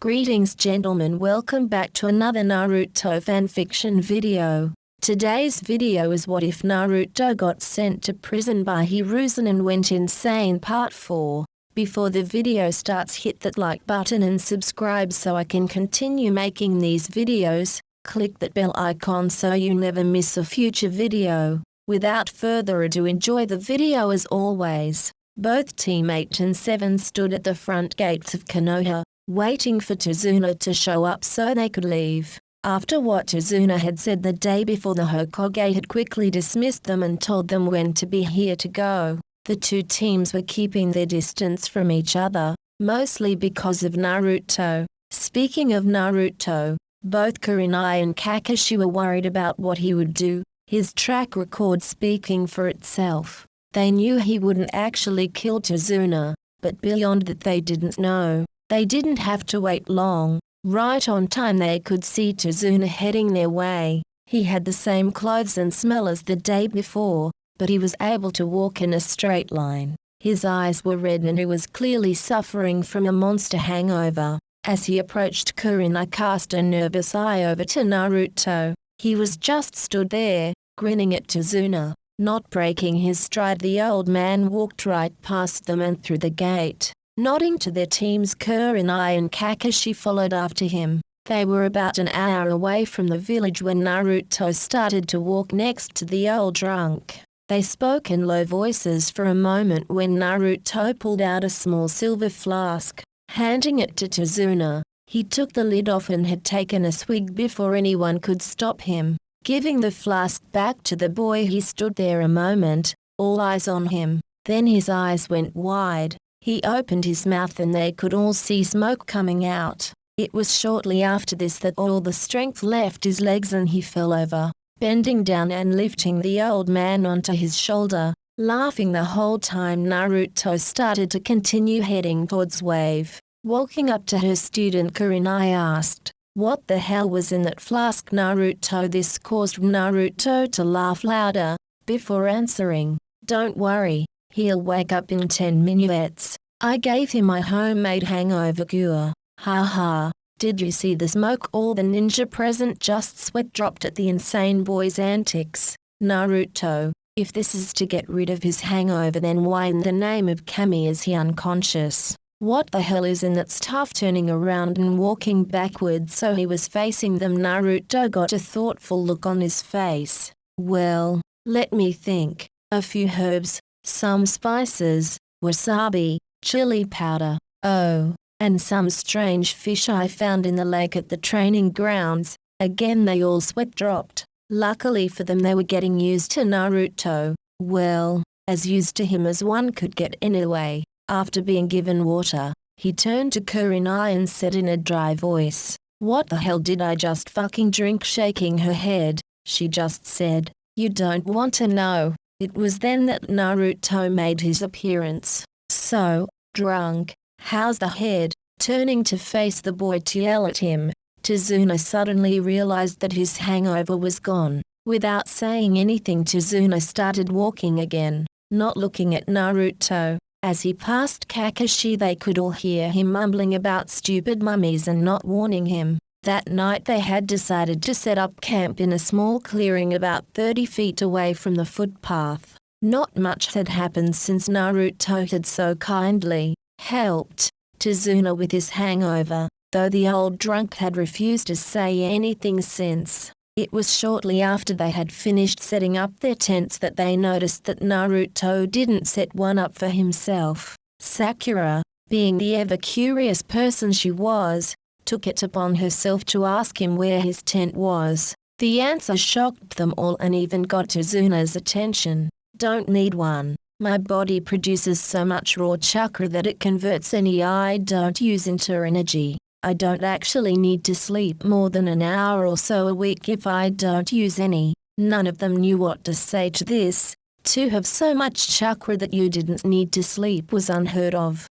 Greetings gentlemen, welcome back to another Naruto fanfiction video. Today's video is what if Naruto got sent to prison by Hiruzen and went insane part 4. Before the video starts, hit that like button and subscribe so I can continue making these videos. Click that bell icon so you never miss a future video. Without further ado, enjoy the video as always. Both Team 8 and 7 stood at the front gates of Konoha, waiting for Tazuna to show up so they could leave. After what Tazuna had said the day before, the Hokage had quickly dismissed them and told them when to be here to go. The two teams were keeping their distance from each other, mostly because of Naruto. Speaking of Naruto, both Kurenai and Kakashi were worried about what he would do, his track record speaking for itself. They knew he wouldn't actually kill Tazuna, but beyond that they didn't know. They didn't have to wait long. Right on time they could see Tazuna heading their way. He had the same clothes and smell as the day before, but he was able to walk in a straight line. His eyes were red and he was clearly suffering from a monster hangover. As he approached, Kurenai cast a nervous eye over to Naruto. He was just stood there, grinning at Tazuna. Not breaking his stride, the old man walked right past them and through the gate. Nodding to their teams, Kurenai and Kakashi followed after him. They were about an hour away from the village when Naruto started to walk next to the old drunk. They spoke in low voices for a moment when Naruto pulled out a small silver flask. Handing it to Tazuna, he took the lid off and had taken a swig before anyone could stop him. Giving the flask back to the boy, he stood there a moment, all eyes on him. Then his eyes went wide. He opened his mouth and they could all see smoke coming out. It was shortly after this that all the strength left his legs and he fell over, bending down and lifting the old man onto his shoulder. Laughing the whole time, Naruto started to continue heading towards Wave. Walking up to her student, Kurenai asked, "What the hell was in that flask, Naruto?" This caused Naruto to laugh louder, before answering, "Don't worry. He'll wake up in 10 minutes. I gave him my homemade hangover cure. Ha ha. Did you see the smoke?" All the ninja present just sweat dropped at the insane boy's antics. Naruto, if this is to get rid of his hangover, then why in the name of Kami is he unconscious? What the hell is in that stuff? Turning around and walking backwards so he was facing them, Naruto got a thoughtful look on his face. "Well, let me think. A few herbs, some spices, wasabi, chili powder, oh, and some strange fish I found in the lake at the training grounds." Again they all sweat dropped. Luckily for them, they were getting used to Naruto. Well, as used to him as one could get anyway. After being given water, he turned to Kurenai and said in a dry voice, "What the hell did I just fucking drink?" Shaking her head, she just said, "You don't want to know." It was then that Naruto made his appearance. "So, drunk, how's the head?" Turning to face the boy to yell at him, Tazuna suddenly realized that his hangover was gone. Without saying anything, Tazuna started walking again, not looking at Naruto. As he passed Kakashi, they could all hear him mumbling about stupid mummies and not warning him. That night they had decided to set up camp in a small clearing about 30 feet away from the footpath. Not much had happened since Naruto had so kindly helped Tazuna with his hangover, though the old drunk had refused to say anything since. It was shortly after they had finished setting up their tents that they noticed that Naruto didn't set one up for himself. Sakura, being the ever-curious person she was, took it upon herself to ask him where his tent was. The answer shocked them all and even got Tazuna's attention. "Don't need one. My body produces so much raw chakra that it converts any I don't use into energy. I don't actually need to sleep more than an hour or so a week if I don't use any." None of them knew what to say to this. To have so much chakra that you didn't need to sleep was unheard of.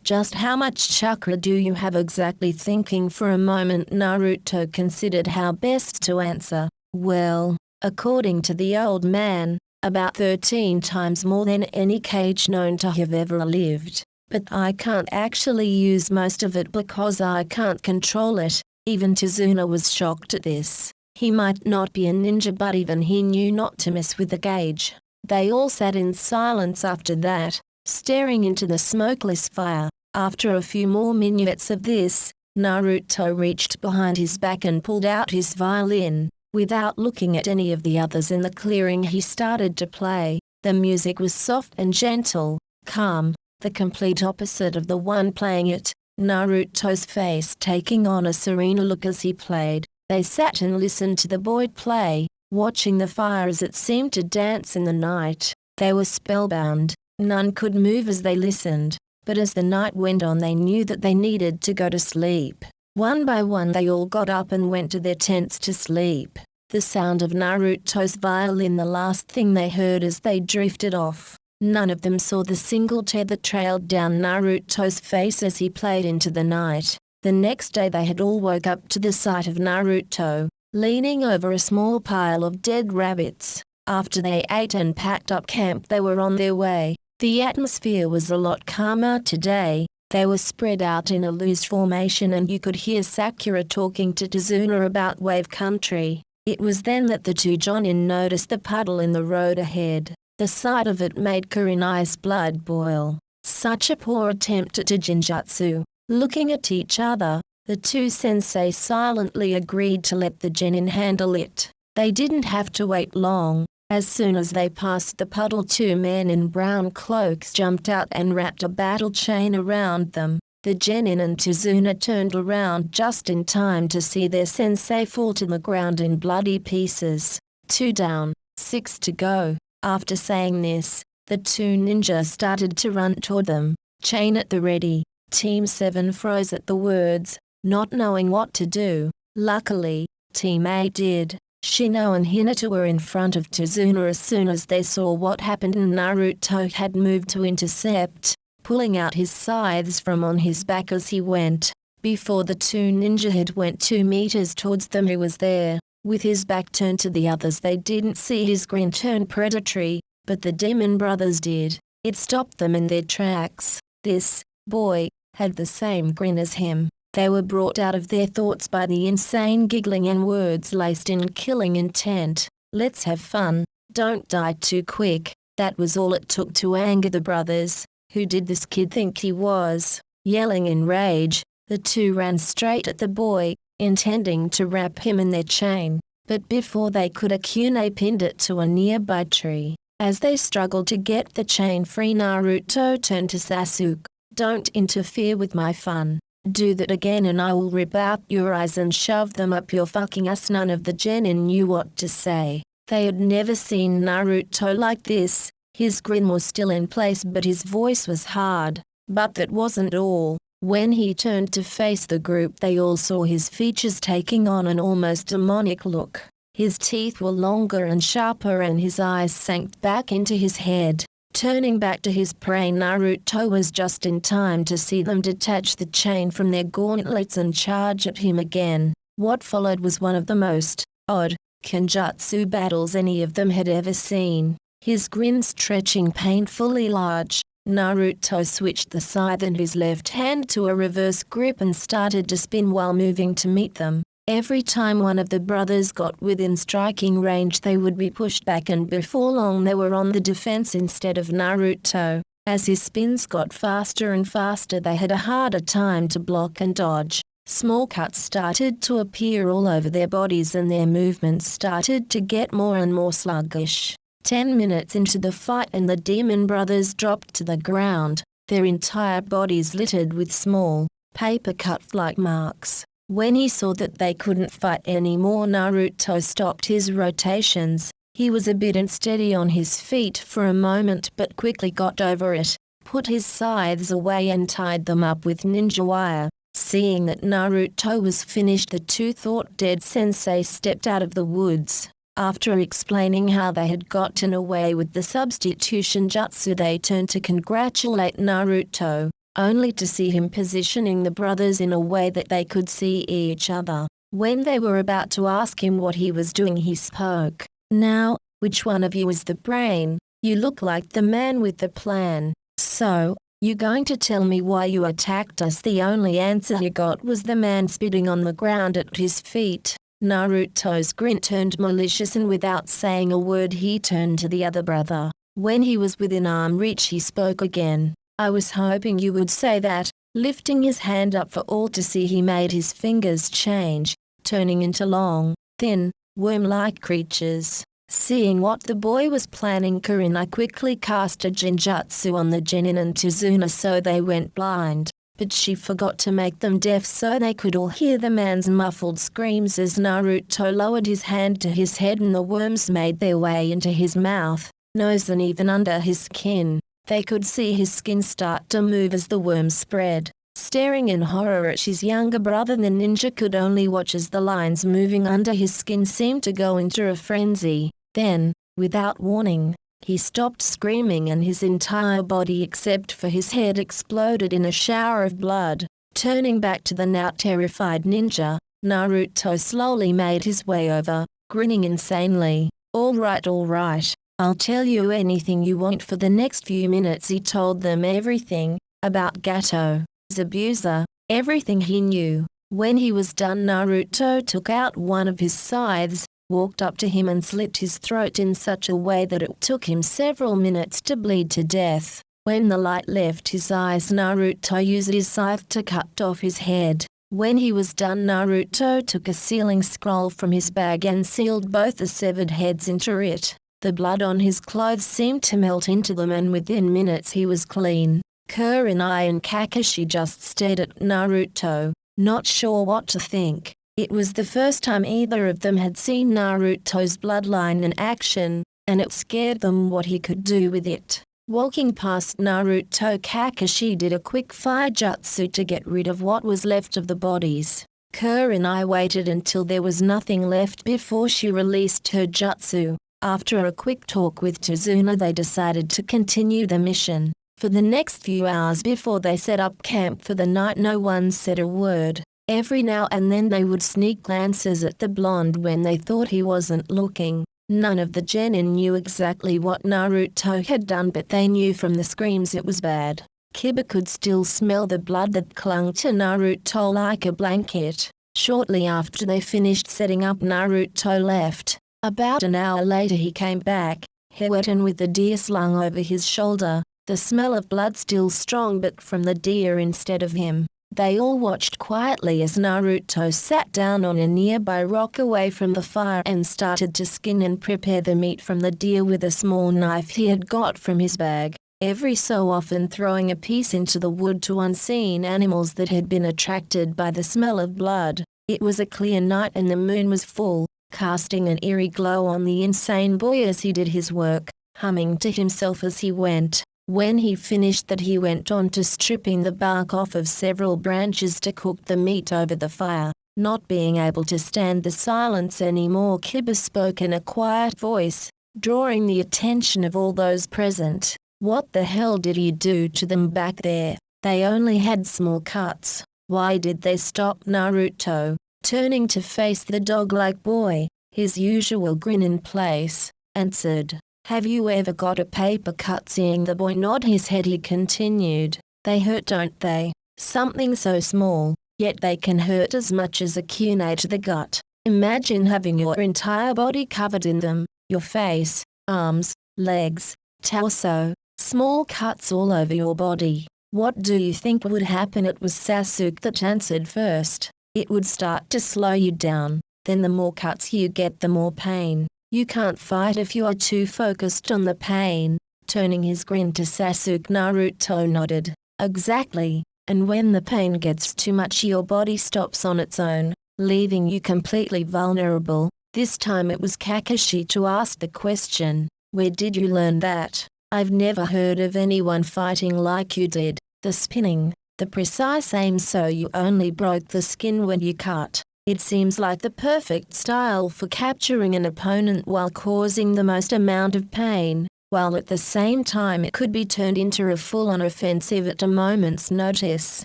Just how much chakra do you have exactly? Thinking for a moment, Naruto considered how best to answer. "Well, according to the old man, about 13 times more than any cage known to have ever lived." but I can't actually use most of it because I can't control it." Even Tizuna was shocked at this. He might not be a ninja, but even he knew not to mess with the gauge. They all sat in silence after that, staring into the smokeless fire. After a few more minutes of this, Naruto reached behind his back and pulled out his violin. Without looking at any of the others in the clearing, he started to play. The music was soft and gentle, calm, the complete opposite of the one playing it. Naruto's face taking on a serene look as he played. They sat and listened to the boy play, watching the fire as it seemed to dance in the night. They were spellbound. None could move as they listened, but as the night went on they knew that they needed to go to sleep. One by one they all got up and went to their tents to sleep. The sound of Naruto's violin the last thing they heard as they drifted off. None of them saw the single tear that trailed down Naruto's face as he played into the night. The next day they had all woke up to the sight of Naruto, leaning over a small pile of dead rabbits. After they ate and packed up camp they were on their way. The atmosphere was a lot calmer today. They were spread out in a loose formation and you could hear Sakura talking to Tizuna about Wave Country. It was then that the two Jonin noticed the puddle in the road ahead. The sight of it made Kurenai's blood boil. Such a poor attempt at a jinjutsu. Looking at each other, the two sensei silently agreed to let the genin handle it. They didn't have to wait long. As soon as they passed the puddle, two men in brown cloaks jumped out and wrapped a battle chain around them. The genin and Tizuna turned around just in time to see their sensei fall to the ground in bloody pieces. 2 down, 6 to go. After saying this, the two ninjas started to run toward them, chain at the ready. Team 7 froze at the words, not knowing what to do. Luckily, Team 8 did. Shino and Hinata were in front of Tizuna as soon as they saw what happened, and Naruto had moved to intercept, pulling out his scythes from on his back as he went. Before the two ninja had went 2 meters towards them, he was there. With his back turned to the others, they didn't see his grin turn predatory, but the demon brothers did. It stopped them in their tracks. This boy had the same grin as him. They were brought out of their thoughts by the insane giggling and words laced in killing intent. "Let's have fun, don't die too quick." That was all it took to anger the brothers. Who did this kid think he was? Yelling in rage, the two ran straight at the boy, intending to wrap him in their chain. But before they could, Akune pinned it to a nearby tree. As they struggled to get the chain free, Naruto turned to Sasuke. "Don't interfere with my fun. Do that again and I will rip out your eyes and shove them up your fucking ass." None of the genin knew what to say. They had never seen Naruto like this. His grin was still in place but his voice was hard. But that wasn't all. When he turned to face the group, they all saw his features taking on an almost demonic look. His teeth were longer and sharper and his eyes sank back into his head. Turning back to his prey, Naruto was just in time to see them detach the chain from their gauntlets and charge at him again. What followed was one of the most odd Kenjutsu battles any of them had ever seen. His grin stretching painfully large, Naruto switched the scythe in his left hand to a reverse grip and started to spin while moving to meet them. Every time one of the brothers got within striking range, they would be pushed back, and before long they were on the defense instead of Naruto. As his spins got faster and faster, they had a harder time to block and dodge. Small cuts started to appear all over their bodies and their movements started to get more and more sluggish. 10 minutes into the fight and the demon brothers dropped to the ground, their entire bodies littered with small, paper cut-like marks. When he saw that they couldn't fight anymore, Naruto stopped his rotations. He was a bit unsteady on his feet for a moment but quickly got over it, put his scythes away and tied them up with ninja wire. Seeing that Naruto was finished, the two thought-dead sensei stepped out of the woods. After explaining how they had gotten away with the substitution jutsu, they turned to congratulate Naruto, only to see him positioning the brothers in a way that they could see each other. When they were about to ask him what he was doing, he spoke. "Now, which one of you is the brain? You look like the man with the plan. So, You going to tell me why you attacked us?" The only answer he got was the man spitting on the ground at his feet. Naruto's grin turned malicious, and without saying a word he turned to the other brother. When he was within arm reach he spoke again. "I was hoping you would say that." Lifting his hand up for all to see, he made his fingers change, turning into long, thin, worm-like creatures. Seeing what the boy was planning, Kurenai quickly cast a genjutsu on the genin and Tizuna so they went blind, but she forgot to make them deaf so they could all hear the man's muffled screams as Naruto lowered his hand to his head and the worms made their way into his mouth, nose and even under his skin. They could see his skin start to move as the worms spread. Staring in horror at his younger brother, the ninja could only watch as the lines moving under his skin seemed to go into a frenzy. Then, without warning, he stopped screaming and his entire body except for his head exploded in a shower of blood. Turning back to the now terrified ninja, Naruto slowly made his way over, grinning insanely. All right, I'll tell you anything you want for the next few minutes." He told them everything, about Gato's abuser, everything he knew. When he was done, Naruto took out one of his scythes, walked up to him and slit his throat in such a way that it took him several minutes to bleed to death. When the light left his eyes, Naruto used his scythe to cut off his head. When he was done, Naruto took a sealing scroll from his bag and sealed both the severed heads into it. The blood on his clothes seemed to melt into them and within minutes he was clean. Kurenai and Kakashi just stared at Naruto, not sure what to think. It was the first time either of them had seen Naruto's bloodline in action, and it scared them what he could do with it. Walking past Naruto, Kakashi did a quick fire jutsu to get rid of what was left of the bodies. Kurenai waited until there was nothing left before she released her jutsu. After a quick talk with Tizuna, they decided to continue the mission. For the next few hours before they set up camp for the night, no one said a word. Every now and then they would sneak glances at the blonde when they thought he wasn't looking. None of the genin knew exactly what Naruto had done, but they knew from the screams it was bad. Kiba could still smell the blood that clung to Naruto like a blanket. Shortly after they finished setting up, Naruto left. About an hour later he came back, hair wet and with the deer slung over his shoulder, the smell of blood still strong but from the deer instead of him. They all watched quietly as Naruto sat down on a nearby rock away from the fire and started to skin and prepare the meat from the deer with a small knife he had got from his bag, every so often throwing a piece into the wood to unseen animals that had been attracted by the smell of blood. It was a clear night and the moon was full, casting an eerie glow on the insane boy as he did his work, humming to himself as he went. When he finished that, he went on to stripping the bark off of several branches to cook the meat over the fire. Not being able to stand the silence anymore, Kiba spoke in a quiet voice, drawing the attention of all those present. "What the hell did you do to them back there? They only had small cuts. Why did they stop?" Naruto, turning to face the dog-like boy, his usual grin in place, answered, "Have you ever got a paper cut?" Seeing the boy nod his head, he continued, "They hurt, don't they? Something so small, yet they can hurt as much as a kunai to the gut. Imagine having your entire body covered in them, your face, arms, legs, torso, small cuts all over your body. What do you think would happen?" It was Sasuke that answered first. "It would start to slow you down, then the more cuts you get the more pain. You can't fight if you are too focused on the pain." Turning his grin to Sasuke, Naruto nodded. "Exactly, and when the pain gets too much your body stops on its own, leaving you completely vulnerable." This time it was Kakashi to ask the question, "Where did you learn that? I've never heard of anyone fighting like you did. The spinning, the precise aim, so you only broke the skin when you cut. It seems like the perfect style for capturing an opponent while causing the most amount of pain, while at the same time it could be turned into a full-on offensive at a moment's notice,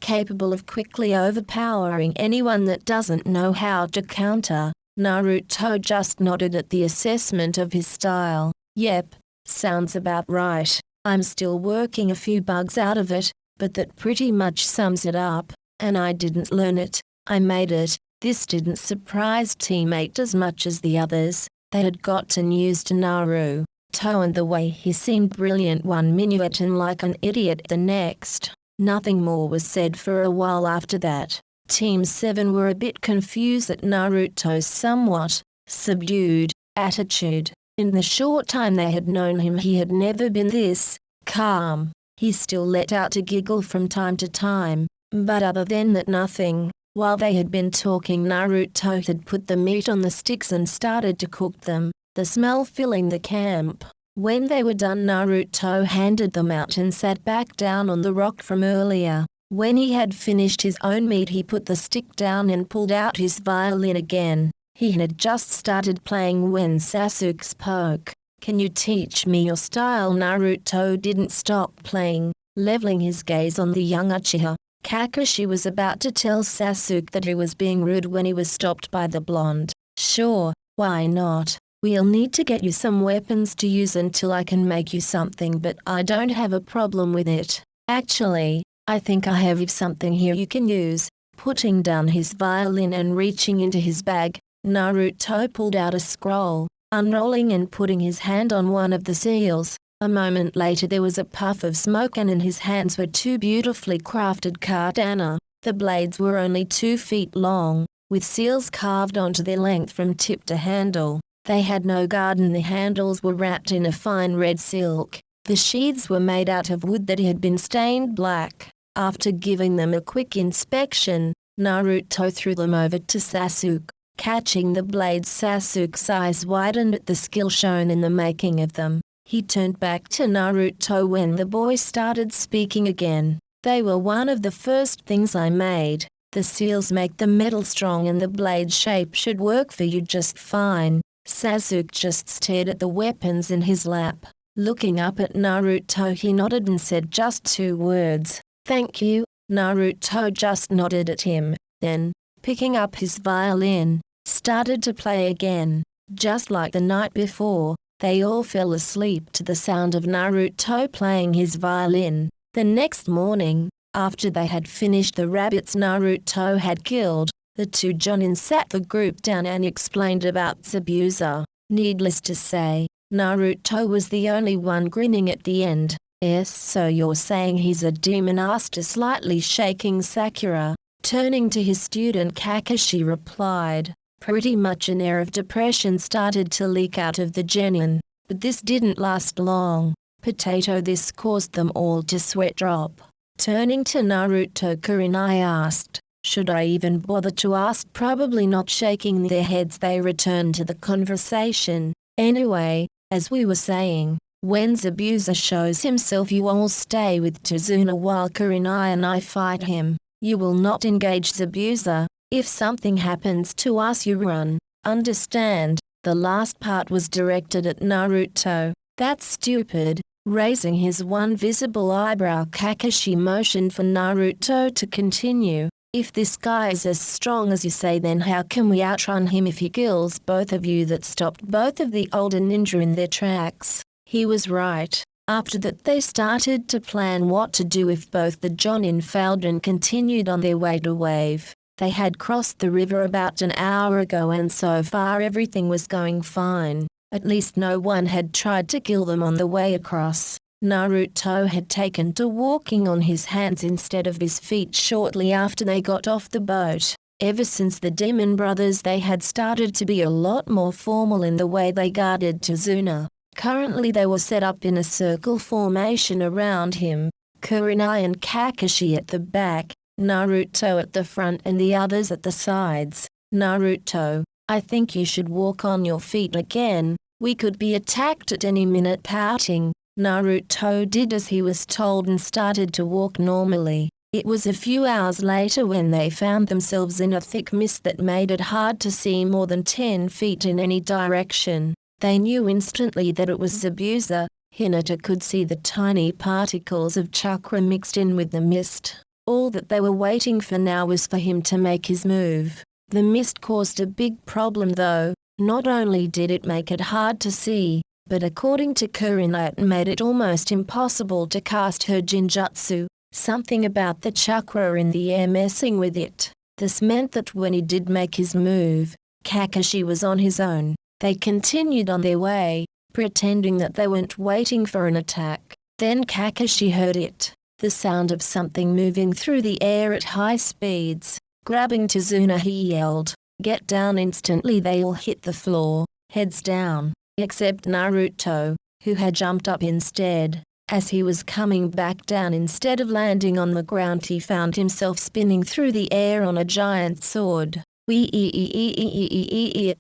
capable of quickly overpowering anyone that doesn't know how to counter." Naruto just nodded at the assessment of his style. "Yep, sounds about right. I'm still working a few bugs out of it, but that pretty much sums it up. And I didn't learn it, I made it. This didn't surprise teammate as much as the others. They had gotten used to Naruto and the way he seemed brilliant one minute and like an idiot the next. Nothing more was said for a while after that. Team 7 were a bit confused at Naruto's somewhat subdued attitude. In the short time they had known him, he had never been this calm. He still let out a giggle from time to time, but other than that nothing. While they had been talking, Naruto had put the meat on the sticks and started to cook them, the smell filling the camp. When they were done, Naruto handed them out and sat back down on the rock from earlier. When he had finished his own meat, he put the stick down and pulled out his violin again. He had just started playing when Sasuke spoke. "Can you teach me your style?" Naruto didn't stop playing, leveling his gaze on the young Uchiha. Kakashi was about to tell Sasuke that he was being rude when he was stopped by the blonde. "Sure, why not? We'll need to get you some weapons to use until I can make you something, but I don't have a problem with it. Actually, I think I have something here you can use." Putting down his violin and reaching into his bag, Naruto pulled out a scroll, unrolling and putting his hand on one of the seals. A moment later there was a puff of smoke and in his hands were two beautifully crafted katana. The blades were only 2 feet long, with seals carved onto their length from tip to handle. They had no guard and the handles were wrapped in a fine red silk. The sheaths were made out of wood that had been stained black. After giving them a quick inspection, Naruto threw them over to Sasuke. Catching the blades, Sasuke's eyes widened at the skill shown in the making of them. He turned back to Naruto when the boy started speaking again. "They were one of the first things I made. The seals make the metal strong and the blade shape should work for you just fine." Sasuke just stared at the weapons in his lap. Looking up at Naruto, he nodded and said just 2 words, "Thank you." Naruto just nodded at him, then, picking up his violin, started to play again. Just like the night before, they all fell asleep to the sound of Naruto playing his violin. The next morning, after they had finished the rabbits Naruto had killed, the 2 Jonin sat the group down and explained about Zabuza. Needless to say, Naruto was the only one grinning at the end. "Yes, so you're saying he's a demon?" asked a slightly shaking Sakura. Turning to his student, Kakashi replied. Pretty much an air of depression started to leak out of the genin, but this didn't last long. Potato, this caused them all to sweat drop. Turning to Naruto, Kurenai asked, "Should I even bother to ask?" Probably not. Shaking their heads, they returned to the conversation. "Anyway, as we were saying, when Zabuza shows himself, you all stay with Tazuna while Kurenai and I fight him. You will not engage Zabuza. If something happens to us, you run. Understand?" The last part was directed at Naruto. "That's stupid." Raising his one visible eyebrow, Kakashi motioned for Naruto to continue. "If this guy is as strong as you say, then how can we outrun him if he kills both of you?" That stopped both of the older ninja in their tracks. He was right. After that they started to plan what to do if both the Jonin failed and continued on their way to Wave. They had crossed the river about an hour ago and so far everything was going fine. At least no one had tried to kill them on the way across. Naruto had taken to walking on his hands instead of his feet shortly after they got off the boat. Ever since the Demon Brothers, they had started to be a lot more formal in the way they guarded Tazuna. Currently they were set up in a circle formation around him, Kurenai and Kakashi at the back, Naruto at the front and the others at the sides. "Naruto, I think you should walk on your feet again. We could be attacked at any minute." Pouting, Naruto did as he was told and started to walk normally. It was a few hours later when they found themselves in a thick mist that made it hard to see more than 10 feet in any direction. They knew instantly that it was Zabuza. Hinata could see the tiny particles of chakra mixed in with the mist. All that they were waiting for now was for him to make his move. The mist caused a big problem though. Not only did it make it hard to see, but according to Kurenai it made it almost impossible to cast her Jinjutsu, something about the chakra in the air messing with it. This meant that when he did make his move, Kakashi was on his own. They continued on their way, pretending that they weren't waiting for an attack. Then Kakashi heard it, the sound of something moving through the air at high speeds. Grabbing Tazuna he yelled, "Get down!" Instantly they all hit the floor, heads down, except Naruto, who had jumped up instead. As he was coming back down, instead of landing on the ground, he found himself spinning through the air on a giant sword.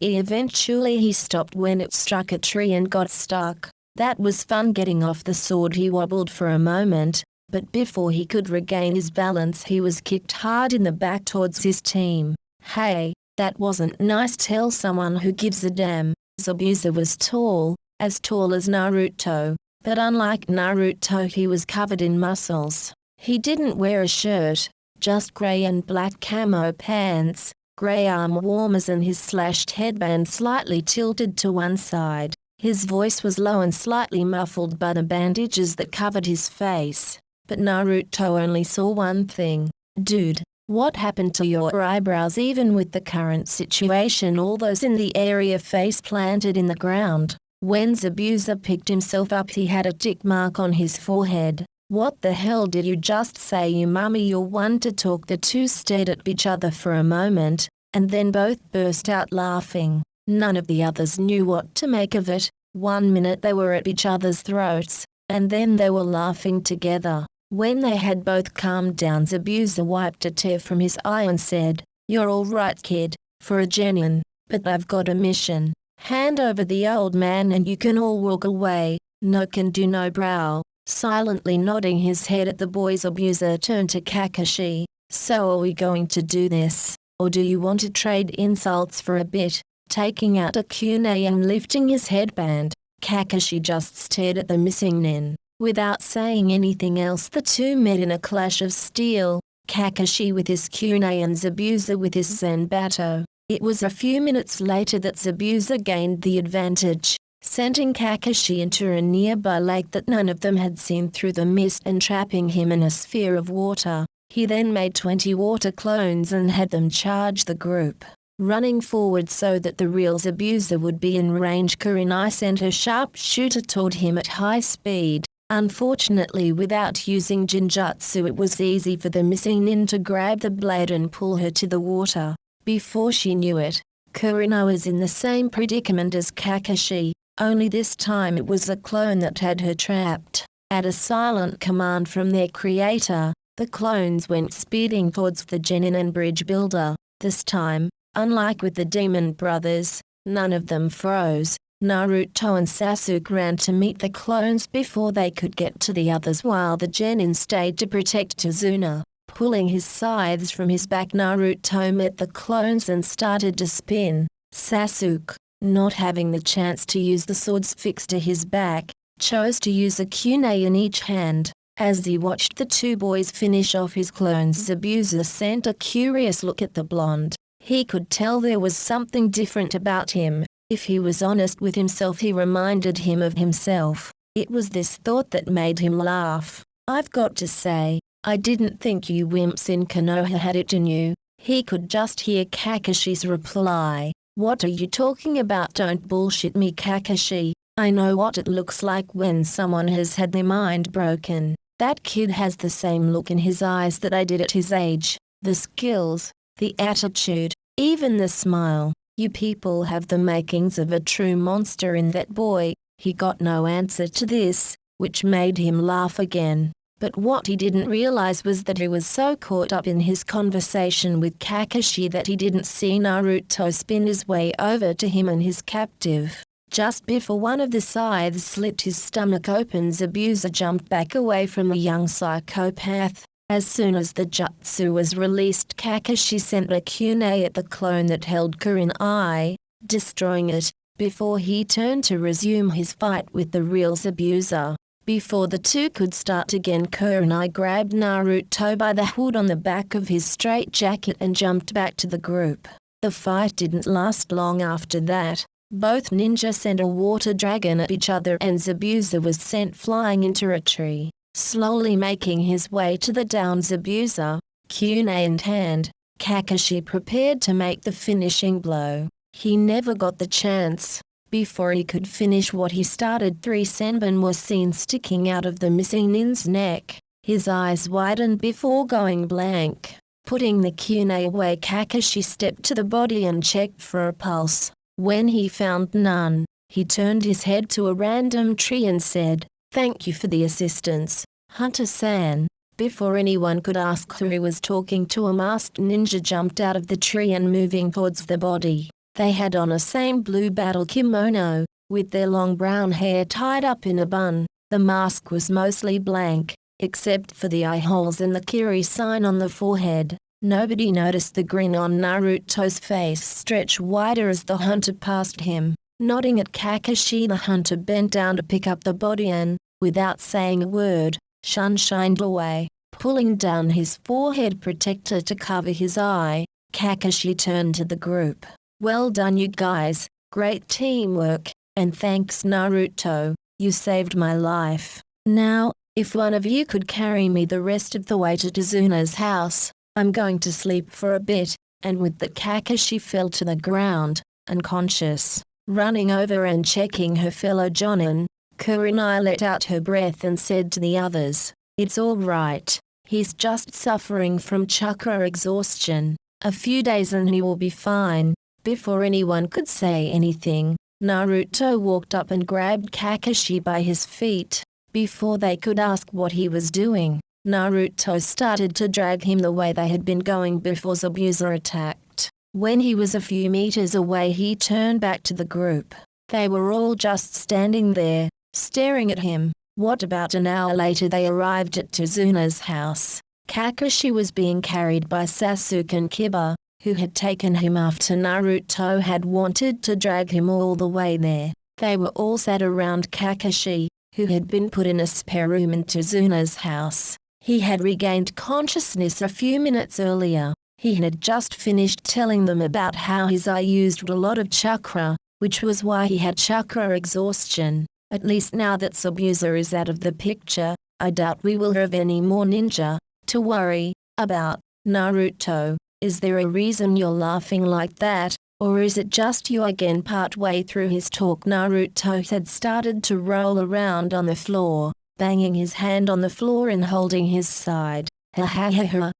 Eventually he stopped when it struck a tree and got stuck. That was fun. Getting off the sword, he wobbled for a moment, but before he could regain his balance he was kicked hard in the back towards his team. Hey, that wasn't nice. Tell someone who gives a damn. Zabuza was tall as Naruto, but unlike Naruto he was covered in muscles. He didn't wear a shirt, just grey and black camo pants, grey arm warmers, and his slashed headband slightly tilted to one side. His voice was low and slightly muffled by the bandages that covered his face. But Naruto only saw one thing. Dude, what happened to your eyebrows? Even with the current situation, all those in the area face planted in the ground. When Zabuza picked himself up he had a tick mark on his forehead. What the hell did you just say? You mummy, you're one to talk. The two stared at each other for a moment, and then both burst out laughing. None of the others knew what to make of it. 1 minute they were at each other's throats, and then they were laughing together. When they had both calmed down, Zabuza wiped a tear from his eye and said, "You're all right, kid, for a genin, but I've got a mission. Hand over the old man and you can all walk away. No can do, no brow." Silently nodding his head at the boys, Zabuza turned to Kakashi. "So are we going to do this, or do you want to trade insults for a bit?" Taking out a kunai and lifting his headband, Kakashi just stared at the missing nin. Without saying anything else, the two met in a clash of steel, Kakashi with his kunai and Zabuza with his Zanbato. It was a few minutes later that Zabuza gained the advantage, sending Kakashi into a nearby lake that none of them had seen through the mist and trapping him in a sphere of water. He then made 20 water clones and had them charge the group. Running forward so that the real Zabuza would be in range, Kurenai sent her sharpshooter toward him at high speed. Unfortunately, without using Jinjutsu, it was easy for the missing nin to grab the blade and pull her to the water. Before she knew it, Kurenai was in the same predicament as Kakashi, only this time it was a clone that had her trapped. At a silent command from their creator, the clones went speeding towards the genin and bridge builder. This time, unlike with the demon brothers, none of them froze. Naruto and Sasuke ran to meet the clones before they could get to the others, while the genin stayed to protect Tazuna. Pulling his scythes from his back, Naruto met the clones and started to spin. Sasuke, not having the chance to use the swords fixed to his back, chose to use a kunai in each hand. As he watched the two boys finish off his clones, Zabuza sent a curious look at the blonde. He could tell there was something different about him. If he was honest with himself, he reminded him of himself. It was this thought that made him laugh. "I've got to say, I didn't think you wimps in Konoha had it in you." He could just hear Kakashi's reply. "What are you talking about? Don't bullshit me, Kakashi. I know what it looks like when someone has had their mind broken. That kid has the same look in his eyes that I did at his age. The skills, the attitude, even the smile. You people have the makings of a true monster in that boy." He got no answer to this, which made him laugh again. But what he didn't realize was that he was so caught up in his conversation with Kakashi that he didn't see Naruto spin his way over to him and his captive. Just before one of the scythes slit his stomach open, Zabuza jumped back away from the young psychopath. As soon as the jutsu was released, Kakashi sent a kunai at the clone that held Kurenai, destroying it, before he turned to resume his fight with the real Zabuza. Before the two could start again, Kurenai grabbed Naruto by the hood on the back of his straitjacket and jumped back to the group. The fight didn't last long after that. Both ninja sent a water dragon at each other and Zabuza was sent flying into a tree. Slowly making his way to the down Zabuza, kunai in hand, Kakashi prepared to make the finishing blow. He never got the chance. Before he could finish what he started, 3 senbon were seen sticking out of the missing nin's neck. His eyes widened before going blank. Putting the kunai away, Kakashi stepped to the body and checked for a pulse. When he found none, he turned his head to a random tree and said, "Thank you for the assistance, Hunter-san." Before anyone could ask who he was talking to, a masked ninja jumped out of the tree and moving towards the body. They had on a same blue battle kimono, with their long brown hair tied up in a bun. The mask was mostly blank, except for the eye holes and the Kiri sign on the forehead. Nobody noticed the grin on Naruto's face stretch wider as the hunter passed him. Nodding at Kakashi, the hunter bent down to pick up the body and, without saying a word, shined away, pulling down his forehead protector to cover his eye. Kakashi turned to the group. "Well done you guys, great teamwork, and thanks Naruto, you saved my life. Now, if one of you could carry me the rest of the way to Tazuna's house, I'm going to sleep for a bit," and with that Kakashi fell to the ground, unconscious. Running over and checking her fellow jonin, Kurenai let out her breath and said to the others, "It's all right, he's just suffering from chakra exhaustion. A few days and he will be fine." Before anyone could say anything, Naruto walked up and grabbed Kakashi by his feet. Before they could ask what he was doing, Naruto started to drag him the way they had been going before Zabuza attacked. When he was a few meters away, he turned back to the group. They were all just standing there, staring at him. What about an hour later they arrived at Tazuna's house. Kakashi was being carried by Sasuke and Kiba, who had taken him after Naruto had wanted to drag him all the way there. They were all sat around Kakashi, who had been put in a spare room in Tazuna's house. He had regained consciousness a few minutes earlier. He had just finished telling them about how his eye used a lot of chakra, which was why he had chakra exhaustion. At least now that Zabuza is out of the picture, I doubt we will have any more ninja to worry about. Naruto, is there a reason you're laughing like that, or is it just you again? Partway through his talk, Naruto had started to roll around on the floor, banging his hand on the floor and holding his side. "Ha ha ha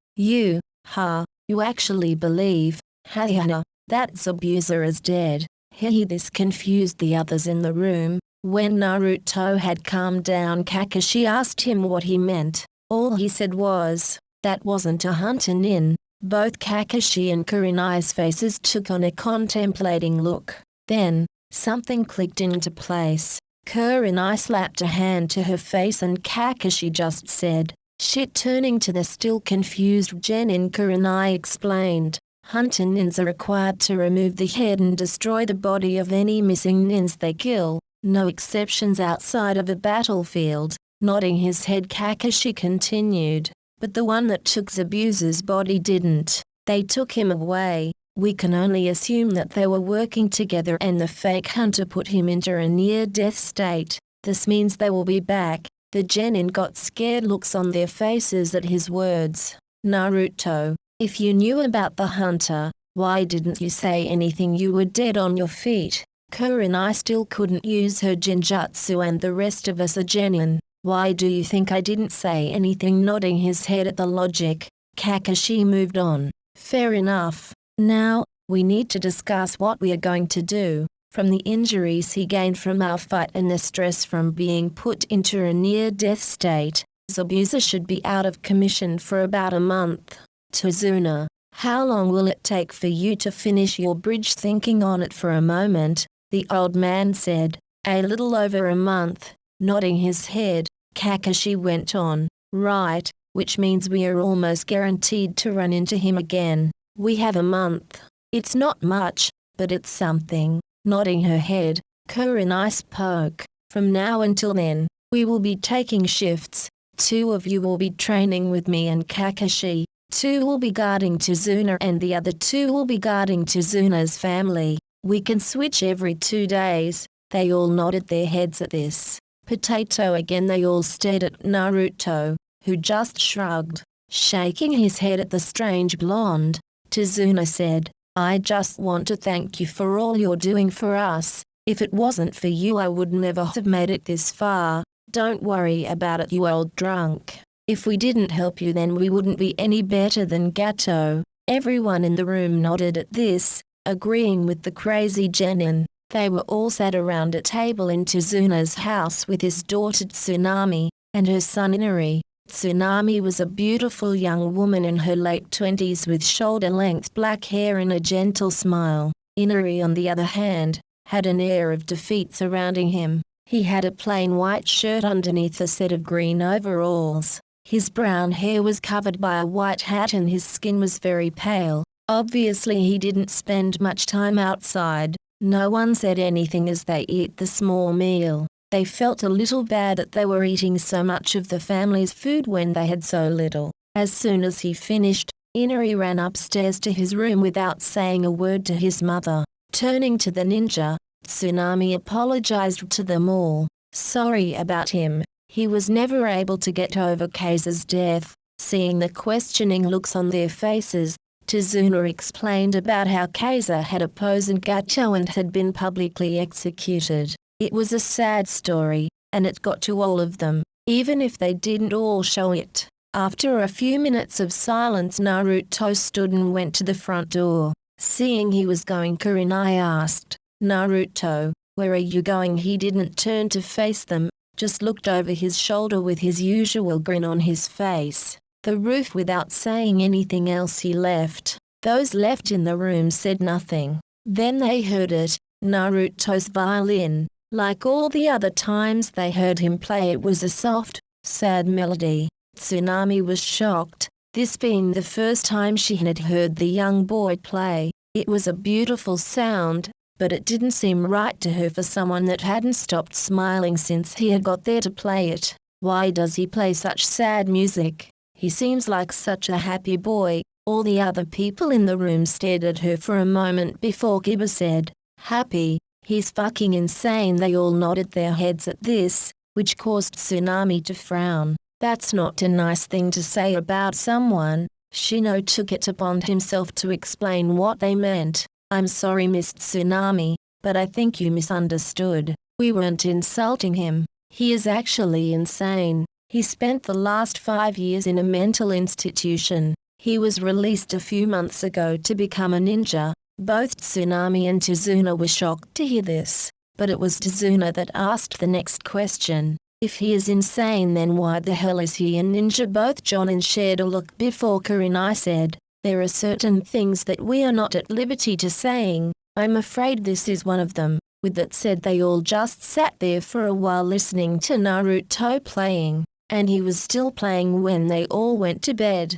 ha, you actually believe, ha ha ha, that Zabuza is dead?" This confused the others in the room. When Naruto had calmed down, Kakashi asked him what he meant. All he said was, "That wasn't a hunter nin." Both Kakashi and Kurenai's faces took on a contemplating look. Then, something clicked into place. Kurenai slapped a hand to her face and Kakashi just said, "Shit." Turning to the still confused genin, Kurenai explained, "Hunter nins are required to remove the head and destroy the body of any missing nins they kill. No exceptions outside of a battlefield." Nodding his head, Kakashi continued, "But the one that took Zabuza's body didn't. They took him away. We can only assume that they were working together and the fake hunter put him into a near-death state. This means they will be back." The genin got scared looks on their faces at his words. "Naruto, if you knew about the hunter, why didn't you say anything? You were dead on your feet." Kurenai still couldn't use her genjutsu and the rest of us are genin. "Why do you think I didn't say anything?" Nodding his head at the logic, Kakashi moved on. "Fair enough. Now, we need to discuss what we are going to do. From the injuries he gained from our fight and the stress from being put into a near-death state, Zabuza should be out of commission for about a month. Tazuna, how long will it take for you to finish your bridge?" Thinking on it for a moment, the old man said, "A little over a month." Nodding his head, Kakashi went on, "Right, which means we are almost guaranteed to run into him again. We have a month. It's not much, but it's something." Nodding her head, Kurenai spoke, "From now until then, we will be taking shifts. 2 of you will be training with me and Kakashi, 2 will be guarding Tazuna and the other 2 will be guarding Tazuna's family. We can switch every 2 days. They all nodded their heads at this. Potato again. They all stared at Naruto, who just shrugged, shaking his head at the strange blonde. Tazuna said, I just want to thank you for all you're doing for us. If it wasn't for you I would never have made it this far. Don't worry about it, you old drunk. If we didn't help you then we wouldn't be any better than Gato. Everyone in the room nodded at this, agreeing with the crazy genin. They were all sat around a table in Tazuna's house with his daughter Tsunami, and her son Inari. Tsunami was a beautiful young woman in her late 20s with shoulder-length black hair and a gentle smile. Inari, on the other hand, had an air of defeat surrounding him. He had a plain white shirt underneath a set of green overalls. His brown hair was covered by a white hat and his skin was very pale. Obviously he didn't spend much time outside. No one said anything as they ate the small meal. They felt a little bad that they were eating so much of the family's food when they had so little. As soon as he finished, Inari ran upstairs to his room without saying a word to his mother. Turning to the ninja, Tsunami apologized to them all. Sorry about him. He was never able to get over Kaiser's death. Seeing the questioning looks on their faces, Tazuna explained about how Kaiser had opposed Gato and had been publicly executed. It was a sad story, and it got to all of them, even if they didn't all show it. After a few minutes of silence, Naruto stood and went to the front door. Seeing he was going, Kurenai asked, Naruto, where are you going? He didn't turn to face them, just looked over his shoulder with his usual grin on his face. The roof. Without saying anything else he left. Those left in the room said nothing. Then they heard it, Naruto's violin. Like all the other times they heard him play, it was a soft, sad melody. Tsunami was shocked, this being the first time she had heard the young boy play. It was a beautiful sound, but it didn't seem right to her for someone that hadn't stopped smiling since he had got there to play it. Why does he play such sad music? He seems like such a happy boy. All the other people in the room stared at her for a moment before Kiba said, happy? He's fucking insane. They all nodded their heads at this, which caused Tsunami to frown. That's not a nice thing to say about someone. Shino took it upon himself to explain what they meant. I'm sorry, Miss Tsunami, but I think you misunderstood. We weren't insulting him. He is actually insane. He spent the last 5 years in a mental institution. He was released a few months ago to become a ninja. Both Tsunami and Tazuna were shocked to hear this, but it was Tazuna that asked the next question. If he is insane, then why the hell is he a ninja? Both Jonin shared a look before Kurenai said, there are certain things that we are not at liberty to saying. I'm afraid this is one of them. With that said, they all just sat there for a while listening to Naruto playing, and he was still playing when they all went to bed.